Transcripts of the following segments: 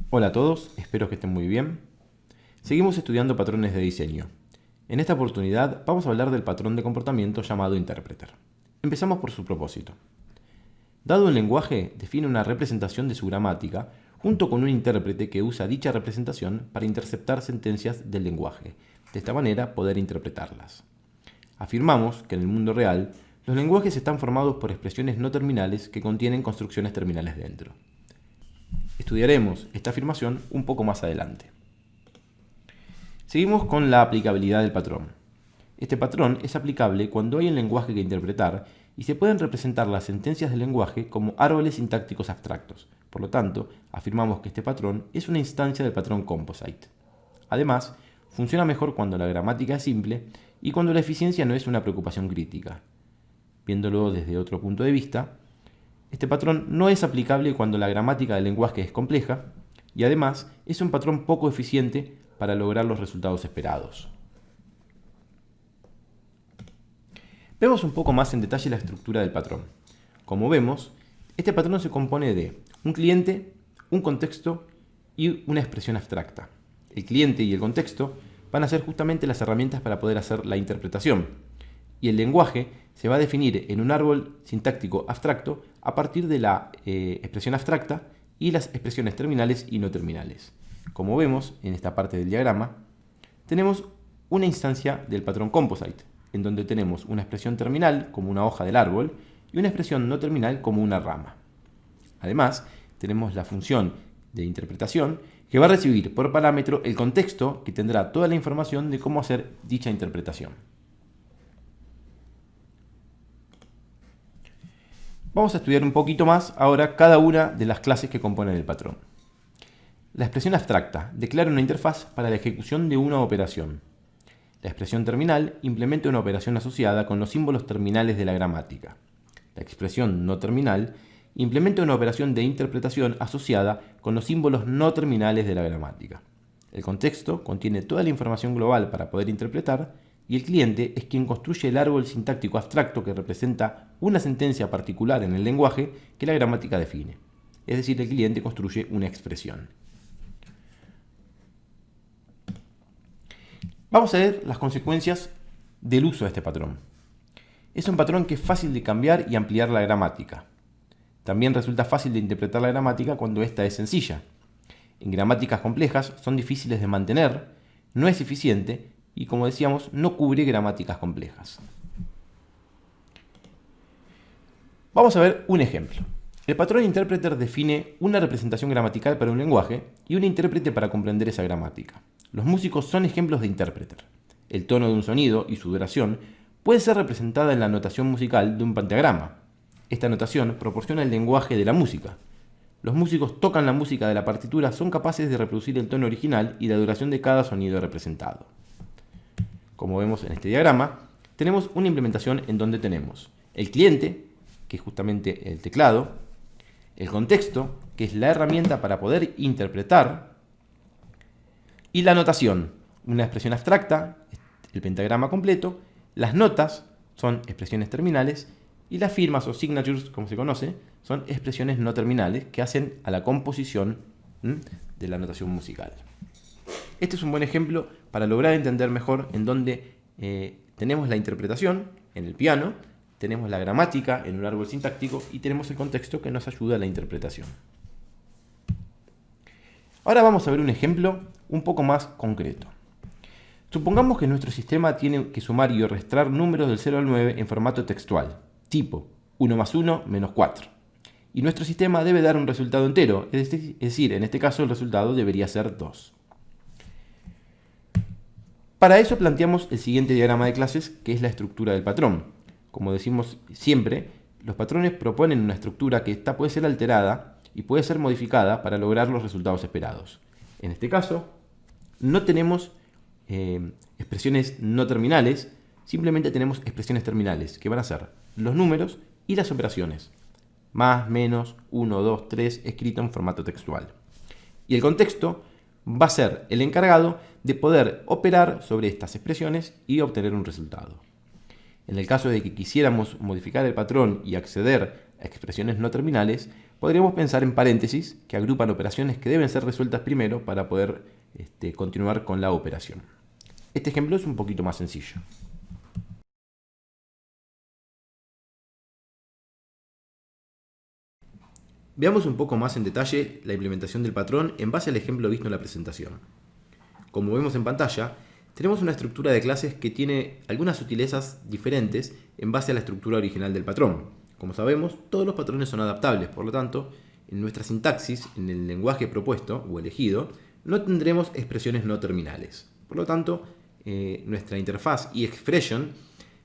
Hola a todos, espero que estén muy bien. Seguimos estudiando patrones de diseño. En esta oportunidad vamos a hablar del patrón de comportamiento llamado interpreter. Empezamos por su propósito. Dado un lenguaje, define una representación de su gramática junto con un intérprete que usa dicha representación para interceptar sentencias del lenguaje, de esta manera poder interpretarlas. Afirmamos que en el mundo real, los lenguajes están formados por expresiones no terminales que contienen construcciones terminales dentro. Estudiaremos esta afirmación un poco más adelante. Seguimos con la aplicabilidad del patrón. Este patrón es aplicable cuando hay un lenguaje que interpretar y se pueden representar las sentencias del lenguaje como árboles sintácticos abstractos. Por lo tanto, afirmamos que este patrón es una instancia del patrón composite. Además, funciona mejor cuando la gramática es simple y cuando la eficiencia no es una preocupación crítica. Viéndolo desde otro punto de vista, este patrón no es aplicable cuando la gramática del lenguaje es compleja y además es un patrón poco eficiente para lograr los resultados esperados. Vemos un poco más en detalle la estructura del patrón. Como vemos, este patrón se compone de un cliente, un contexto y una expresión abstracta. El cliente y el contexto van a ser justamente las herramientas para poder hacer la interpretación, y el lenguaje se va a definir en un árbol sintáctico abstracto a partir de la expresión abstracta y las expresiones terminales y no terminales. Como vemos en esta parte del diagrama, tenemos una instancia del patrón composite, en donde tenemos una expresión terminal como una hoja del árbol y una expresión no terminal como una rama. Además, tenemos la función de interpretación que va a recibir por parámetro el contexto que tendrá toda la información de cómo hacer dicha interpretación. Vamos a estudiar un poquito más ahora cada una de las clases que componen el patrón. La expresión abstracta declara una interfaz para la ejecución de una operación. La expresión terminal implementa una operación asociada con los símbolos terminales de la gramática. La expresión no terminal implementa una operación de interpretación asociada con los símbolos no terminales de la gramática. El contexto contiene toda la información global para poder interpretar, y el cliente es quien construye el árbol sintáctico abstracto que representa una sentencia particular en el lenguaje que la gramática define. Es decir, el cliente construye una expresión. Vamos a ver las consecuencias del uso de este patrón. Es un patrón que es fácil de cambiar y ampliar la gramática. También resulta fácil de interpretar la gramática cuando ésta es sencilla. En gramáticas complejas son difíciles de mantener, no es eficiente y, como decíamos, no cubre gramáticas complejas. Vamos a ver un ejemplo. El patrón interpreter define una representación gramatical para un lenguaje y un intérprete para comprender esa gramática. Los músicos son ejemplos de interpreter. El tono de un sonido y su duración puede ser representada en la notación musical de un pentagrama. Esta notación proporciona el lenguaje de la música. Los músicos tocan la música de la partitura, son capaces de reproducir el tono original y la duración de cada sonido representado. Como vemos en este diagrama, tenemos una implementación en donde tenemos el cliente, que es justamente el teclado, el contexto, que es la herramienta para poder interpretar, y la notación, una expresión abstracta, el pentagrama completo, las notas son expresiones terminales, y las firmas o signatures, como se conoce, son expresiones no terminales que hacen a la composición de la notación musical. Este es un buen ejemplo para lograr entender mejor en donde tenemos la interpretación en el piano, tenemos la gramática en un árbol sintáctico y tenemos el contexto que nos ayuda a la interpretación. Ahora vamos a ver un ejemplo un poco más concreto. Supongamos que nuestro sistema tiene que sumar y restar números del 0 al 9 en formato textual, tipo 1 más 1 menos 4. Y nuestro sistema debe dar un resultado entero, es decir, en este caso el resultado debería ser 2. Para eso planteamos el siguiente diagrama de clases, que es la estructura del patrón. Como decimos siempre, los patrones proponen una estructura que puede ser alterada y puede ser modificada para lograr los resultados esperados. En este caso, no tenemos expresiones no terminales, simplemente tenemos expresiones terminales, que van a ser los números y las operaciones. Más, menos, 1, 2, 3, escrito en formato textual. Y el contexto va a ser el encargado de poder operar sobre estas expresiones y obtener un resultado. En el caso de que quisiéramos modificar el patrón y acceder a expresiones no terminales, podríamos pensar en paréntesis que agrupan operaciones que deben ser resueltas primero para poder continuar con la operación. Este ejemplo es un poquito más sencillo. Veamos un poco más en detalle la implementación del patrón en base al ejemplo visto en la presentación. Como vemos en pantalla, tenemos una estructura de clases que tiene algunas sutilezas diferentes en base a la estructura original del patrón. Como sabemos, todos los patrones son adaptables, por lo tanto, en nuestra sintaxis, en el lenguaje propuesto o elegido, no tendremos expresiones no terminales. Por lo tanto, nuestra interfaz eExpression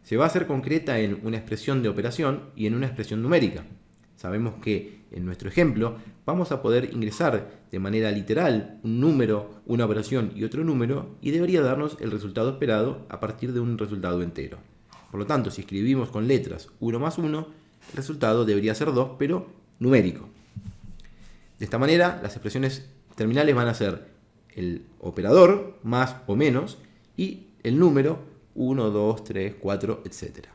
se va a hacer concreta en una expresión de operación y en una expresión numérica. Sabemos que en nuestro ejemplo vamos a poder ingresar de manera literal un número, una operación y otro número, y debería darnos el resultado esperado a partir de un resultado entero. Por lo tanto, si escribimos con letras 1 más 1, el resultado debería ser 2, pero numérico. De esta manera, las expresiones terminales van a ser el operador más o menos y el número 1, 2, 3, 4, etc.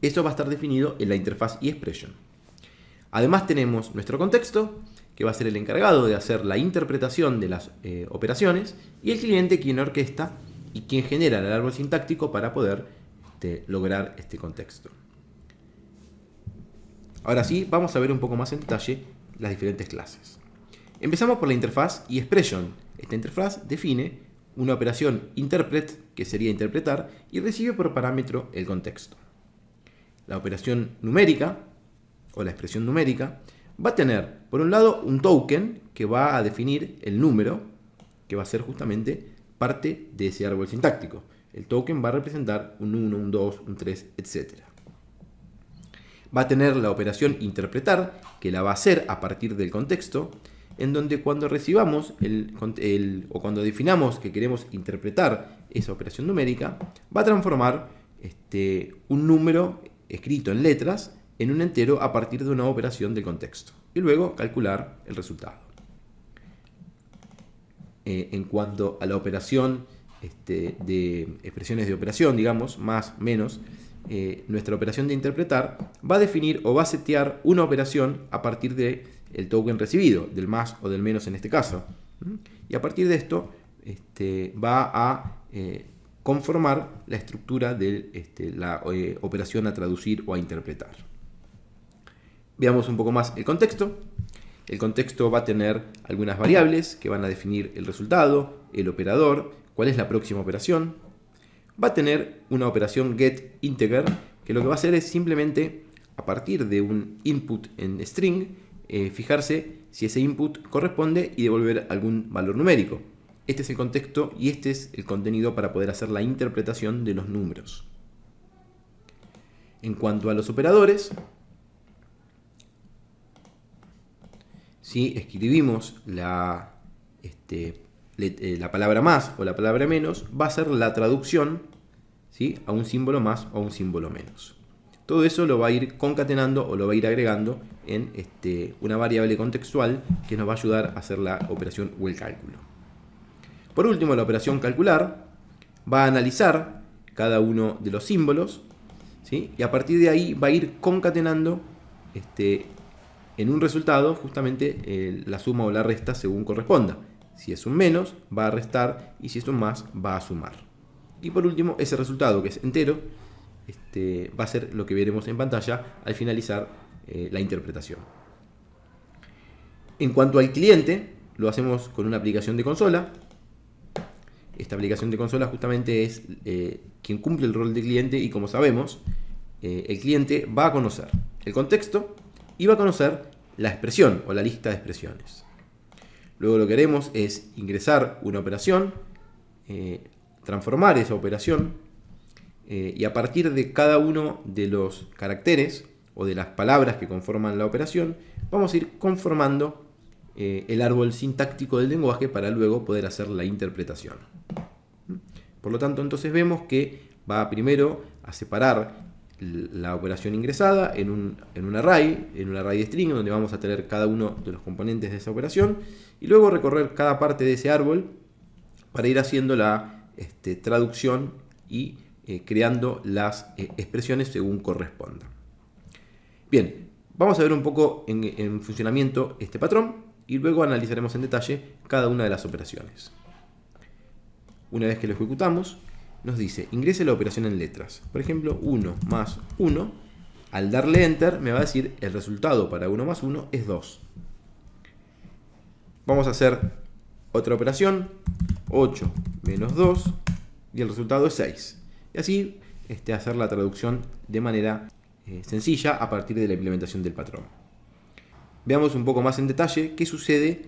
Esto va a estar definido en la interfaz eExpression. Además tenemos nuestro contexto, que va a ser el encargado de hacer la interpretación de las operaciones, y el cliente quien orquesta y quien genera el árbol sintáctico para poder lograr este contexto. Ahora sí, vamos a ver un poco más en detalle las diferentes clases. Empezamos por la interfaz eExpression. Esta interfaz define una operación interpret, que sería interpretar, y recibe por parámetro el contexto. La operación numérica, o la expresión numérica, va a tener, por un lado, un token que va a definir el número, que va a ser justamente parte de ese árbol sintáctico. El token va a representar un 1, un 2, un 3, etc. Va a tener la operación interpretar, que la va a hacer a partir del contexto, en donde cuando recibamos o cuando definamos que queremos interpretar esa operación numérica, va a transformar un número escrito en letras en un entero a partir de una operación de contexto y luego calcular el resultado. En cuanto a la operación de expresiones de operación, digamos, más, menos, nuestra operación de interpretar va a definir o va a setear una operación a partir del token recibido, del más o del menos en este caso. Y a partir de esto va a conformar la estructura de la operación a traducir o a interpretar. Veamos un poco más el contexto. El contexto va a tener algunas variables que van a definir el resultado, el operador, cuál es la próxima operación. Va a tener una operación getInteger, que lo que va a hacer es simplemente, a partir de un input en string, fijarse si ese input corresponde y devolver algún valor numérico. Este es el contexto y este es el contenido para poder hacer la interpretación de los números. En cuanto a los operadores, si escribimos la palabra más o la palabra menos, va a ser la traducción, ¿sí?, a un símbolo más o a un símbolo menos. Todo eso lo va a ir concatenando o lo va a ir agregando en una variable contextual que nos va a ayudar a hacer la operación o el cálculo. Por último, la operación calcular va a analizar cada uno de los símbolos, ¿sí?, y a partir de ahí va a ir concatenando en un resultado justamente la suma o la resta según corresponda. Si es un menos, va a restar, y si es un más, va a sumar. Y por último, ese resultado que es entero va a ser lo que veremos en pantalla al finalizar la interpretación. En cuanto al cliente, lo hacemos con una aplicación de consola. Esta aplicación de consola justamente es quien cumple el rol de cliente, y como sabemos, el cliente va a conocer el contexto y va a conocer la expresión o la lista de expresiones. Luego lo que haremos es ingresar una operación, transformar esa operación, y a partir de cada uno de los caracteres o de las palabras que conforman la operación, vamos a ir conformando el árbol sintáctico del lenguaje para luego poder hacer la interpretación. Por lo tanto, entonces vemos que va primero a separar la operación ingresada en un array de string, donde vamos a tener cada uno de los componentes de esa operación, y luego recorrer cada parte de ese árbol para ir haciendo la traducción y creando las expresiones según corresponda. Bien, Vamos a ver un poco en funcionamiento este patrón y luego analizaremos en detalle cada una de las operaciones. Una vez que lo ejecutamos, nos dice ingrese la operación en letras. Por ejemplo, 1 más 1. Al darle Enter me va a decir el resultado para 1 más 1 es 2. Vamos a hacer otra operación, 8 menos 2, y el resultado es 6. Y así hacer la traducción de manera sencilla a partir de la implementación del patrón. Veamos un poco más en detalle qué sucede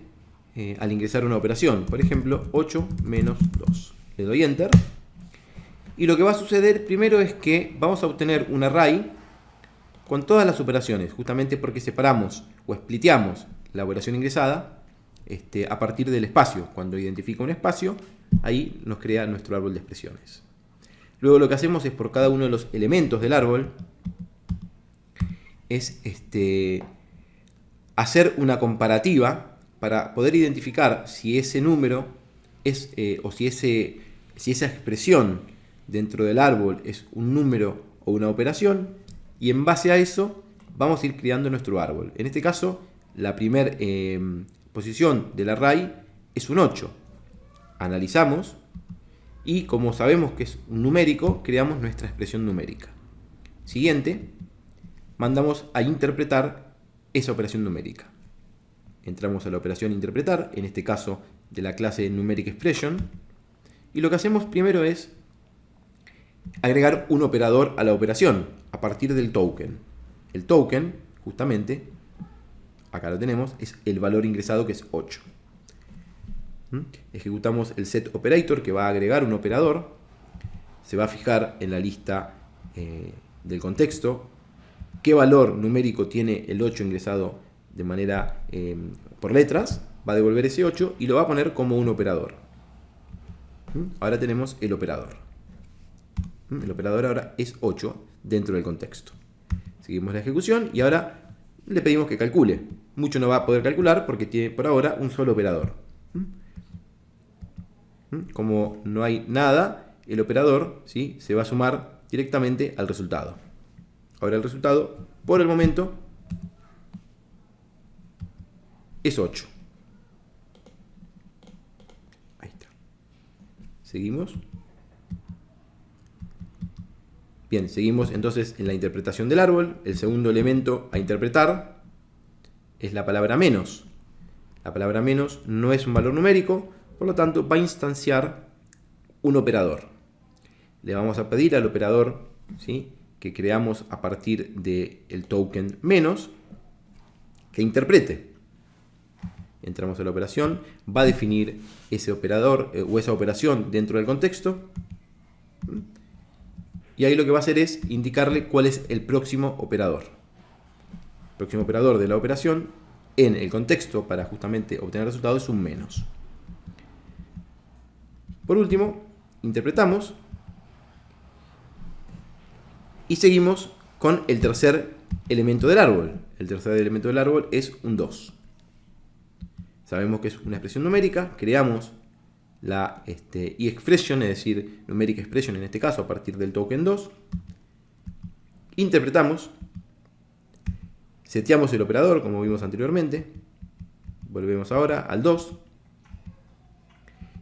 al ingresar una operación. Por ejemplo, 8 menos 2. Le doy Enter. Y lo que va a suceder primero es que vamos a obtener un array con todas las operaciones, justamente porque separamos o spliteamos la operación ingresada a partir del espacio. Cuando identifica un espacio, ahí nos crea nuestro árbol de expresiones. Luego lo que hacemos es por cada uno de los elementos del árbol, es hacer una comparativa para poder identificar si ese número es, o si esa expresión dentro del árbol es un número o una operación, y en base a eso vamos a ir creando nuestro árbol. En este caso, la primera posición del array es un 8. Analizamos y como sabemos que es un numérico, creamos nuestra expresión numérica. Siguiente, mandamos a interpretar esa operación numérica. Entramos a la operación interpretar, en este caso de la clase numeric expression, y lo que hacemos primero es agregar un operador a la operación a partir del token. El token, justamente, acá lo tenemos, es el valor ingresado, que es 8. Ejecutamos el set operator, que va a agregar un operador. Se va a fijar en la lista del contexto qué valor numérico tiene el 8 ingresado de manera por letras. Va a devolver ese 8 y lo va a poner como un operador. Ahora tenemos el operador. El operador ahora es 8 dentro del contexto. Seguimos la ejecución y ahora le pedimos que calcule. Mucho no va a poder calcular porque tiene por ahora un solo operador. Como no hay nada, el operador, ¿sí?, se va a sumar directamente al resultado. Ahora el resultado, por el momento, es 8. Ahí está. Seguimos. Bien, seguimos entonces en la interpretación del árbol. El segundo elemento a interpretar es la palabra menos. La palabra menos no es un valor numérico, por lo tanto va a instanciar un operador. Le vamos a pedir al operador, ¿sí?, que creamos a partir del token menos, que interprete. Entramos a la operación, va a definir ese operador o esa operación dentro del contexto. Y ahí lo que va a hacer es indicarle cuál es el próximo operador. El próximo operador de la operación en el contexto para justamente obtener el resultado es un menos. Por último, interpretamos y seguimos con el tercer elemento del árbol. El tercer elemento del árbol es un 2. Sabemos que es una expresión numérica, creamos la expression, es decir, numeric expression en este caso a partir del token 2. Interpretamos, seteamos el operador como vimos anteriormente, volvemos ahora al 2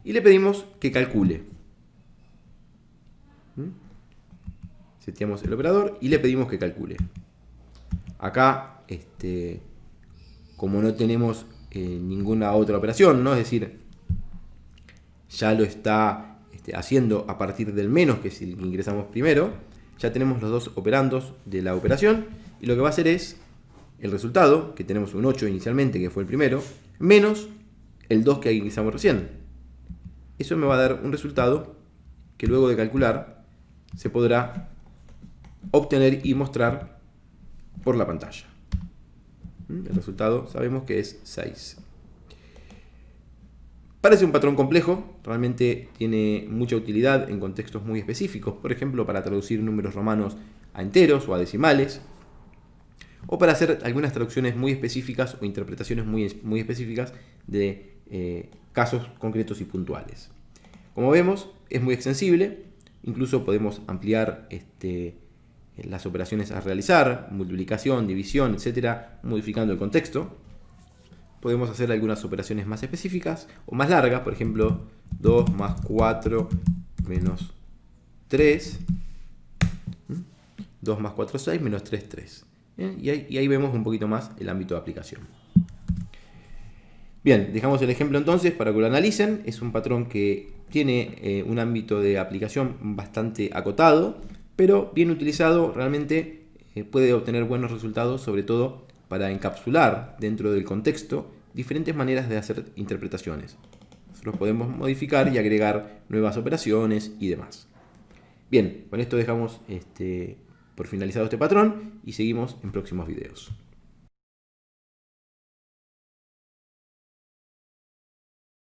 y le pedimos que calcule. Seteamos el operador y le pedimos que calcule. Acá, como no tenemos ninguna otra operación, ¿no?, es decir, ya lo está haciendo a partir del menos, que es el que ingresamos primero. Ya tenemos los dos operandos de la operación y lo que va a hacer es el resultado, que tenemos un 8 inicialmente, que fue el primero, menos el 2 que ingresamos recién. Eso me va a dar un resultado que luego de calcular se podrá obtener y mostrar por la pantalla. El resultado sabemos que es 6. Parece un patrón complejo, realmente tiene mucha utilidad en contextos muy específicos, por ejemplo para traducir números romanos a enteros o a decimales, o para hacer algunas traducciones muy específicas o interpretaciones muy específicas de casos concretos y puntuales. Como vemos, es muy extensible, incluso podemos ampliar las operaciones a realizar, multiplicación, división, etcétera, modificando el contexto. Podemos hacer algunas operaciones más específicas o más largas, por ejemplo, 2 más 4 menos 3. 2 más 4, 6, menos 3, 3. Y ahí vemos un poquito más el ámbito de aplicación. Bien, dejamos el ejemplo entonces para que lo analicen. Es un patrón que tiene un ámbito de aplicación bastante acotado, pero bien utilizado realmente puede obtener buenos resultados, sobre todo para encapsular dentro del contexto diferentes maneras de hacer interpretaciones. Nosotros podemos modificar y agregar nuevas operaciones y demás. Bien, con esto dejamos por finalizado este patrón y seguimos en próximos videos.